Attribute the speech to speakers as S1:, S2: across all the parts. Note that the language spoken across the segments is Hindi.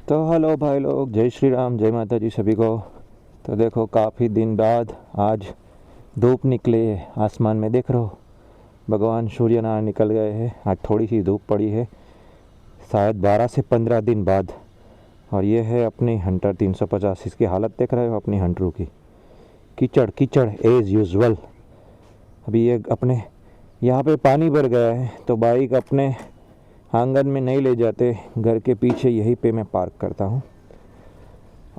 S1: तो हेलो भाई लोग, जय श्री राम, जय माता जी सभी को। तो देखो, काफ़ी दिन बाद आज धूप निकली है। आसमान में देख रहे हो, भगवान सूर्य नारायण निकल गए हैं। आज थोड़ी सी धूप पड़ी है, शायद 12 से 15 दिन बाद। और ये है अपनी हंटर 350। इसकी हालत देख रहे हो अपनी हंटरों की, कीचड़ कीचड़ एज़ यूजुअल। अभी ये अपने यहाँ पे पानी भर गया है, तो बाइक अपने आंगन में नहीं ले जाते, घर के पीछे यहीं पे मैं पार्क करता हूँ।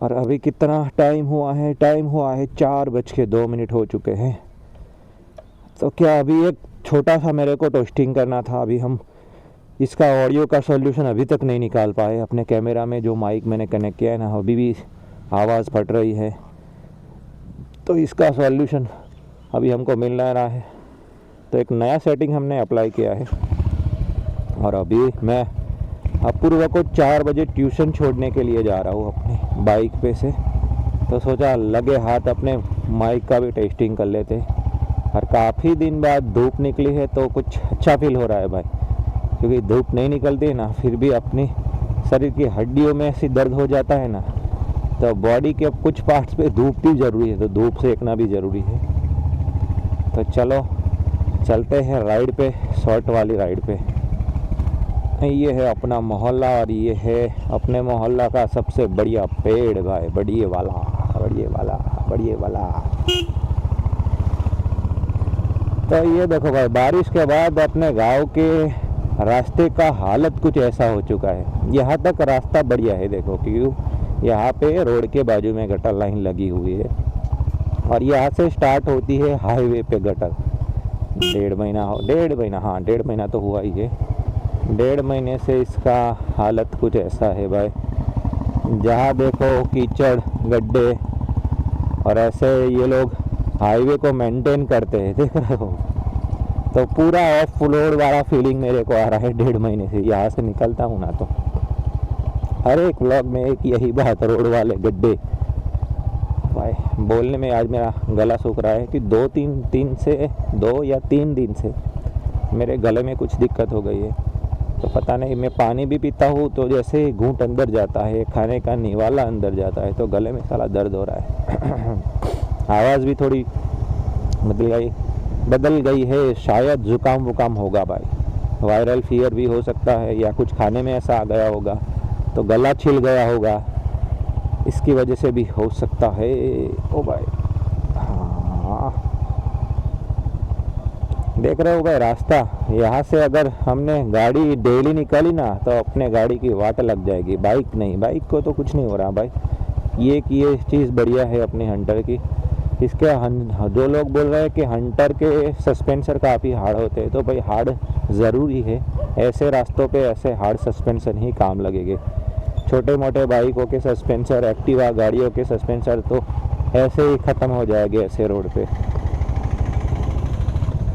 S1: और अभी कितना टाइम हुआ है? 4:02 हो चुके हैं। तो क्या अभी एक छोटा सा मेरे को टेस्टिंग करना था। अभी हम इसका ऑडियो का सॉल्यूशन अभी तक नहीं निकाल पाए। अपने कैमरा में जो माइक मैंने कनेक्ट किया है ना, अभी भी आवाज़ फट रही है। तो इसका सॉल्यूशन अभी हमको मिल रहा है। तो एक नया सेटिंग हमने अप्लाई किया है। और अभी मैं अपूर्व को 4 बजे ट्यूशन छोड़ने के लिए जा रहा हूँ अपनी बाइक पे से। तो सोचा लगे हाथ अपने माइक का भी टेस्टिंग कर लेते। और काफ़ी दिन बाद धूप निकली है तो कुछ अच्छा फील हो रहा है भाई, क्योंकि धूप नहीं निकलती ना, फिर भी अपनी शरीर की हड्डियों में ऐसी दर्द हो जाता है ना, तो बॉडी के कुछ पार्ट्स पे धूप भी ज़रूरी है, तो धूप सेकना भी ज़रूरी है। तो चलो चलते हैं राइड पे, शॉर्ट वाली राइड पे। ये है अपना मोहल्ला, और ये है अपने मोहल्ला का सबसे बढ़िया पेड़ भाई, बढ़िया वाला बढ़िया वाला बढ़िया वाला। तो ये देखो भाई, बारिश के बाद अपने गांव के रास्ते का हालत कुछ ऐसा हो चुका है। यहाँ तक रास्ता बढ़िया है, देखो, क्योंकि यहाँ पे रोड के बाजू में गटर लाइन लगी हुई है। और यहाँ से स्टार्ट होती है हाईवे पे गटर। डेढ़ महीना तो हुआ ही है। 1.5 महीने से इसका हालत कुछ ऐसा है भाई, जहाँ देखो कीचड़ गड्ढे। और ऐसे ये लोग हाईवे को मेंटेन करते हैं, देख रहे हो। तो पूरा ऑफ रोड वाला फीलिंग मेरे को आ रहा है 1.5 महीने से। यहाँ से निकलता हूँ ना, तो हर एक व्लॉग में एक यही बात, रोड वाले गड्ढे। भाई बोलने में आज मेरा गला सूख रहा है कि 2 या 3 दिन से मेरे गले में कुछ दिक्कत हो गई है। तो पता नहीं, मैं पानी भी पीता हूँ तो जैसे ही घूंट अंदर जाता है, खाने का निवाला अंदर जाता है, तो गले में साला दर्द हो रहा है। आवाज़ भी थोड़ी बदल गई है। शायद जुकाम वुकाम होगा भाई, वायरल फीवर भी हो सकता है, या कुछ खाने में ऐसा आ गया होगा तो गला छिल गया होगा, इसकी वजह से भी हो सकता है। ओ भाई, हाँ देख रहे हो भाई रास्ता। यहाँ से अगर हमने गाड़ी डेली निकाली ना, तो अपने गाड़ी की वाट लग जाएगी। बाइक नहीं, बाइक को तो कुछ नहीं हो रहा भाई। ये चीज़ बढ़िया है अपनी हंटर की। इसके जो लोग बोल रहे हैं कि हंटर के सस्पेंसर काफ़ी हार्ड होते हैं, तो भाई हार्ड ज़रूरी है। ऐसे रास्तों पे ऐसे हार्ड सस्पेंसन ही काम लगेंगे। छोटे मोटे बाइकों के सस्पेंसर, एक्टिवा गाड़ियों के सस्पेंसर तो ऐसे ही ख़त्म हो जाएंगे ऐसे रोड पे।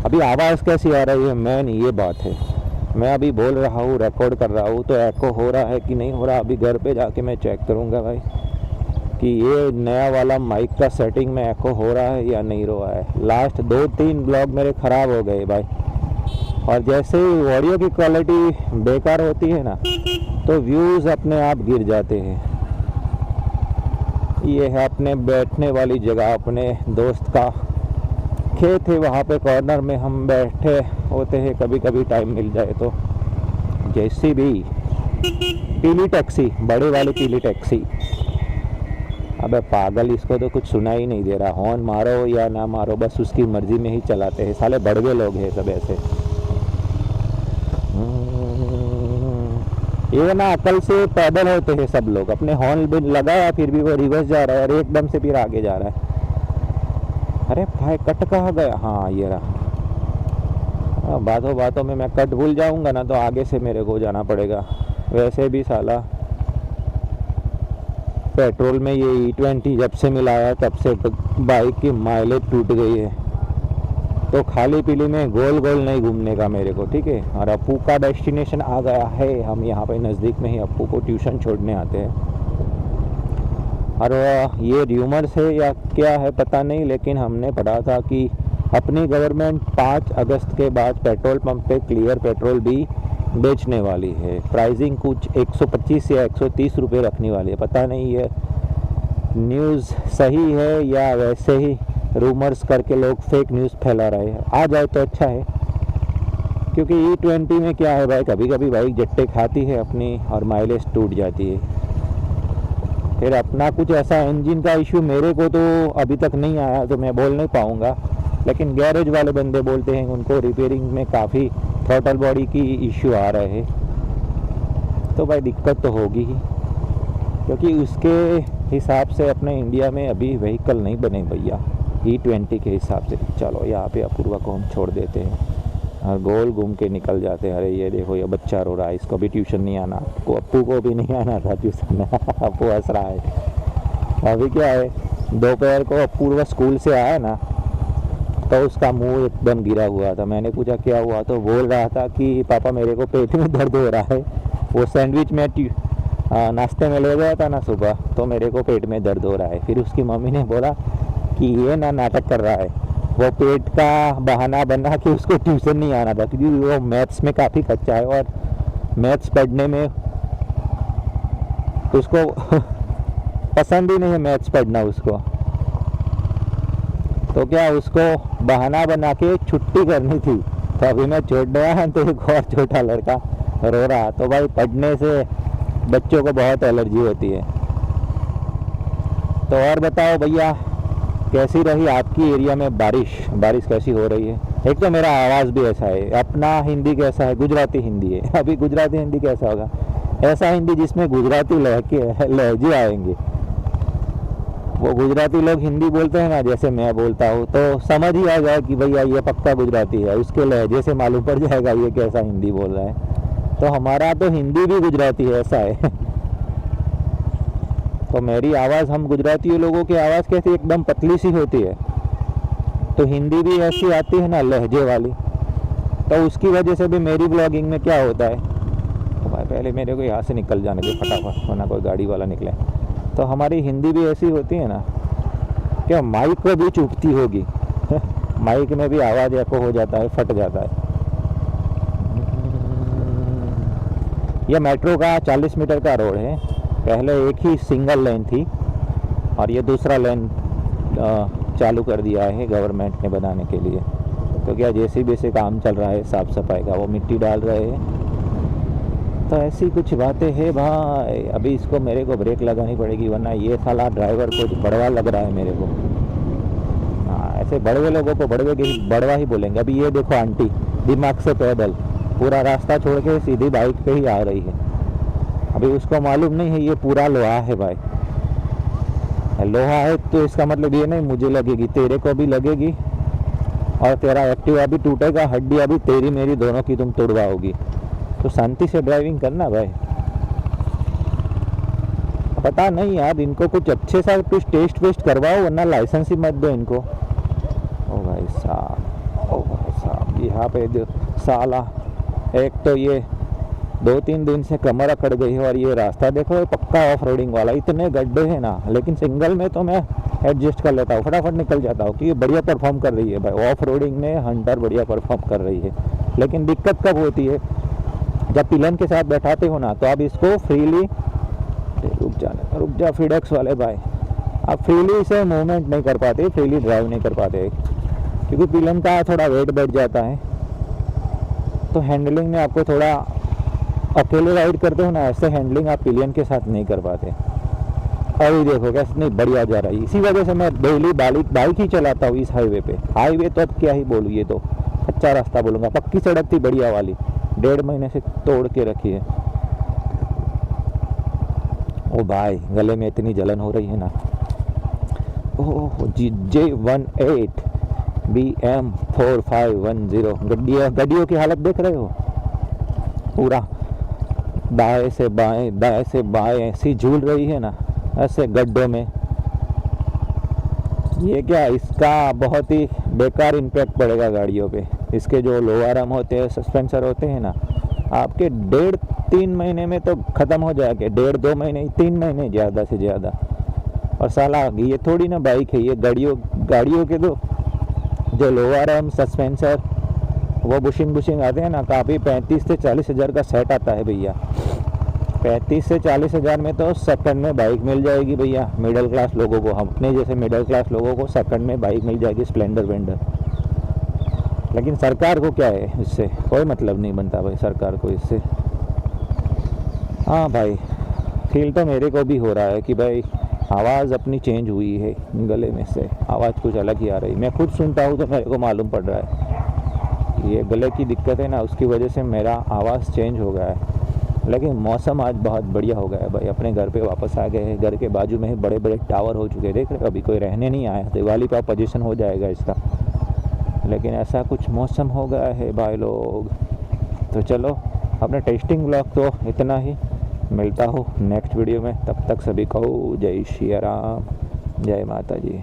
S1: अभी आवाज़ कैसी आ रही है, मेन ये बात है। मैं अभी बोल रहा हूँ, रिकॉर्ड कर रहा हूँ, तो एको हो रहा है कि नहीं हो रहा। अभी घर पे जाके मैं चेक करूँगा भाई कि ये नया वाला माइक का सेटिंग में एको हो रहा है या नहीं हो रहा है। लास्ट 2-3 ब्लॉग मेरे ख़राब हो गए भाई। और जैसे ही ऑडियो की क्वालिटी बेकार होती है ना, तो व्यूज़ अपने आप गिर जाते हैं। ये है अपने बैठने वाली जगह, अपने दोस्त का खेत है, वहाँ पे कॉर्नर में हम बैठे होते हैं कभी कभी टाइम मिल जाए तो। जैसी भी पीली टैक्सी, बड़े वाली पीली टैक्सी। अबे पागल, इसको तो कुछ सुना ही नहीं दे रहा। हॉर्न मारो या ना मारो, बस उसकी मर्जी में ही चलाते हैं। साले बड़वे लोग हैं सब ऐसे। ये ना अकल से पैदल होते हैं सब लोग। अपने हॉर्न भी लगाया, फिर भी वो रिवर्स जा रहा है और एकदम से फिर आगे जा रहा है। अरे भाई कट कहाँ गया? हाँ ये रहा। बातों बातों में मैं कट भूल जाऊंगा ना, तो आगे से मेरे को जाना पड़ेगा। वैसे भी साला पेट्रोल में ये E20 जब से मिलाया तब से बाइक की माइलेज टूट गई है। तो खाली पीली में गोल गोल नहीं घूमने का मेरे को, ठीक है। और अप्पू का डेस्टिनेशन आ गया है। हम यहाँ पे नज़दीक में ही अप्पू को ट्यूशन छोड़ने आते हैं। और ये र्यूमर्स है या क्या है पता नहीं, लेकिन हमने पढ़ा था कि अपनी गवर्नमेंट 5 अगस्त के बाद पेट्रोल पंप पे क्लियर पेट्रोल भी बेचने वाली है। प्राइसिंग कुछ 125 या 130 रुपये रखने वाली है। पता नहीं ये न्यूज़ सही है या वैसे ही रूमर्स करके लोग फेक न्यूज़ फैला रहे हैं। आ जाए तो अच्छा है, क्योंकि E20 में क्या है भाई, कभी कभी बाइक जट्टे खाती है अपनी और माइलेज टूट जाती है। फिर अपना कुछ ऐसा इंजन का इशू मेरे को तो अभी तक नहीं आया तो मैं बोल नहीं पाऊँगा, लेकिन गैरेज वाले बंदे बोलते हैं उनको रिपेयरिंग में काफ़ी थ्रॉटल बॉडी की इशू आ रहे हैं। तो भाई दिक्कत तो होगी ही, क्योंकि उसके हिसाब से अपने इंडिया में अभी व्हीकल नहीं बने भैया E20 के हिसाब से। चलो यहाँ पे अपूर्वा को हम छोड़ देते हैं और गोल घूम के निकल जाते हैं। अरे ये देखो ये बच्चा रो रहा है, इसको भी ट्यूशन नहीं आना, को अप्पू को भी नहीं आना था ट्यूशन। अप्पू हंस रहा है। अभी क्या है, दोपहर को अपूर्वा स्कूल से आया ना तो उसका मुंह एकदम गिरा हुआ था। मैंने पूछा क्या हुआ, तो बोल रहा था कि पापा मेरे को पेट में दर्द हो रहा है। वो सैंडविच में नाश्ते में ले गया था ना सुबह, तो मेरे को पेट में दर्द हो रहा है। फिर उसकी मम्मी ने बोला कि ये ना नाटक कर रहा है, वो पेट का बहाना बना कि उसको ट्यूशन नहीं आना था, क्योंकि वो मैथ्स में काफ़ी कच्चा है और मैथ्स पढ़ने में उसको पसंद ही नहीं है मैथ्स पढ़ना उसको। तो क्या उसको बहाना बना के छुट्टी करनी थी, तो अभी मैं छोड़ गया तो एक और छोटा लड़का रो रहा। तो भाई पढ़ने से बच्चों को बहुत एलर्जी होती है। तो और बताओ भैया, कैसी रही आपकी एरिया में बारिश कैसी हो रही है? एक तो मेरा आवाज़ भी ऐसा है, अपना हिंदी कैसा है, गुजराती हिंदी है। अभी गुजराती हिंदी कैसा होगा? ऐसा हिंदी जिसमें गुजराती लहजे आएंगे। वो गुजराती लोग हिंदी बोलते हैं ना जैसे मैं बोलता हूँ, तो समझ ही आ जाए कि भैया ये पक्का गुजराती है। उसके लहजे से मालूम पड़ जाएगा ये कैसा हिंदी बोल रहा है। तो हमारा तो हिंदी भी गुजराती है, ऐसा है। तो मेरी आवाज़, हम गुजराती लोगों की आवाज़ कैसी एकदम पतली सी होती है, तो हिंदी भी ऐसी आती है ना लहजे वाली। तो उसकी वजह से भी मेरी ब्लॉगिंग में क्या होता है, तो भाई पहले मेरे को यहाँ से निकल जाने दे फटाफट, वरना कोई गाड़ी वाला निकले। तो हमारी हिंदी भी ऐसी होती है ना, क्या माइक को भी चुभती होगी। माइक में भी आवाज़ एको हो जाता है, फट जाता है। यह मेट्रो का 40 मीटर का रोड है। पहले एक ही सिंगल लेन थी और ये दूसरा लेन चालू कर दिया है गवर्नमेंट ने बनाने के लिए। तो क्या JCB से काम चल रहा है साफ़ सफाई का, वो मिट्टी डाल रहे हैं। तो ऐसी कुछ बातें हैं भाई। अभी इसको मेरे को ब्रेक लगानी पड़ेगी, वरना ये साला ड्राइवर को बड़वा लग रहा है मेरे को। हाँ, ऐसे बड़वे लोगों को बड़वा ही बोलेंगे। अभी ये देखो आंटी दिमाग से पैदल पूरा रास्ता छोड़ के सीधी बाइक पे ही आ रही है। अभी उसको मालूम नहीं है ये पूरा लोहा है भाई। लोहा है तो इसका मतलब ये नहीं मुझे लगेगी, तेरे को भी लगेगी और तेरा एक्टिवा भी टूटेगा, हड्डियाँ भी तेरी मेरी दोनों की तुम तोड़वाओगी। तो शांति से ड्राइविंग करना भाई। पता नहीं यार, इनको कुछ अच्छे सा कुछ टेस्ट वेस्ट करवाओ, वरना लाइसेंस ही मत दो इनको। ओ भाई साहब, यहाँ पे जो साला, एक तो ये 2-3 दिन से कमर अकड़ गई है और ये रास्ता देखो ये पक्का ऑफ रोडिंग वाला, इतने गड्ढे हैं ना। लेकिन सिंगल में तो मैं एडजस्ट कर लेता हूँ, फटाफट निकल जाता हूँ, कि ये बढ़िया परफॉर्म कर रही है भाई। ऑफ रोडिंग में हंटर बढ़िया परफॉर्म कर रही है। लेकिन दिक्कत कब होती है, जब पिलन के साथ बैठाते हो ना, तो आप इसको फ्रीली, रुक जा फिडेक्स वाले भाई, आप फ्रीली से मूवमेंट नहीं कर पाते, फ्रीली ड्राइव नहीं कर पाते, क्योंकि पिलन का थोड़ा वेट बढ़ जाता है। तो हैंडलिंग में आपको थोड़ा, अकेले राइड करते हो ना, ऐसे हैंडलिंग आप पिलियन के साथ नहीं कर पाते। अभी देखो कैसे नहीं बढ़िया जा रही है। इसी वजह से मैं डेली बाइक ही चलाता हूँ इस हाईवे पे। हाईवे तो अब क्या ही बोलूँ, ये तो अच्छा रास्ता बोलूँगा। पक्की सड़क थी बढ़िया वाली, 1.5 महीने से तोड़ के रखी है। ओ भाई गले में इतनी जलन हो रही है ना। ओह J18 BM 4510 गड्डियों की हालत देख रहे हो, पूरा दाएं से बाएं ऐसी झूल रही है ना, ऐसे गड्ढों में। ये क्या, इसका बहुत ही बेकार इम्पैक्ट पड़ेगा गाड़ियों पे। इसके जो लोअर आर्म होते हैं, सस्पेंसर होते हैं ना, आपके 1.5-3 महीने में तो ख़त्म हो जाएंगे। 1.5-2 महीने, 3 महीने ज़्यादा से ज़्यादा। और साला ये थोड़ी ना बाइक है, ये गाड़ियों के तो जो लोअर आर्म, सस्पेंसर वो बुशिंग आते हैं ना, काफ़ी 35 से 40 हज़ार का सेट आता है भैया। 35 से 40 हज़ार में तो सेकंड में बाइक मिल जाएगी भैया मिडिल क्लास लोगों को, हम अपने जैसे मिडिल क्लास लोगों को सेकंड में बाइक मिल जाएगी स्प्लेंडर वेंडर। लेकिन सरकार को क्या है इससे, कोई मतलब नहीं बनता भाई सरकार को इससे। हाँ भाई, फील तो मेरे को भी हो रहा है कि भाई आवाज़ अपनी चेंज हुई है, गले में से आवाज़ कुछ अलग ही आ रही। मैं खुद सुनता हूँ तो मेरे को मालूम पड़ रहा है ये गले की दिक्कत है ना, उसकी वजह से मेरा आवाज़ चेंज हो गया है। लेकिन मौसम आज बहुत बढ़िया हो गया है भाई, अपने घर पे वापस आ गए हैं। घर के बाजू में ही बड़े बड़े टावर हो चुके हैं, देख रहे हो, अभी कोई रहने नहीं आया, दिवाली का पोजीशन हो जाएगा इसका। लेकिन ऐसा कुछ मौसम हो गया है भाई लोग। तो चलो अपने टेस्टिंग ब्लॉग तो इतना ही, मिलता हूँ नेक्स्ट वीडियो में, तब तक सभी को जय श्री राम, जय माता जी।